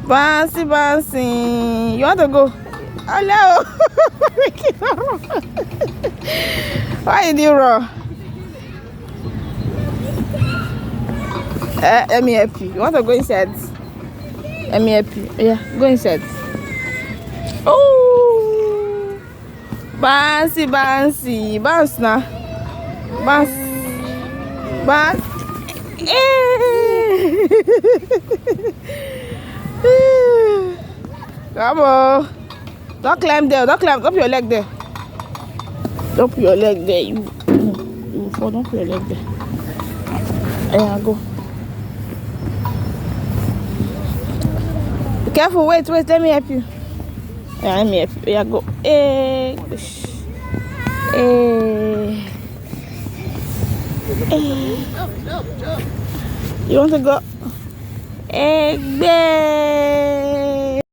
Bouncy, bouncy. You want to go? Hello. Why did you run? Let me help you. You want to go inside? Let me help you. Yeah, go inside. Oh, bouncy, bouncy. Bounce now. Bounce. Bounce. Come on. Don't climb there. Don't climb. Don't put your leg there. Don't put your leg there. You fall. Don't put your leg there. Yeah, go. Be careful. Wait. Let me help you. Yeah, let me help you. Yeah, go. Hey. Hey. You want to go? Egg.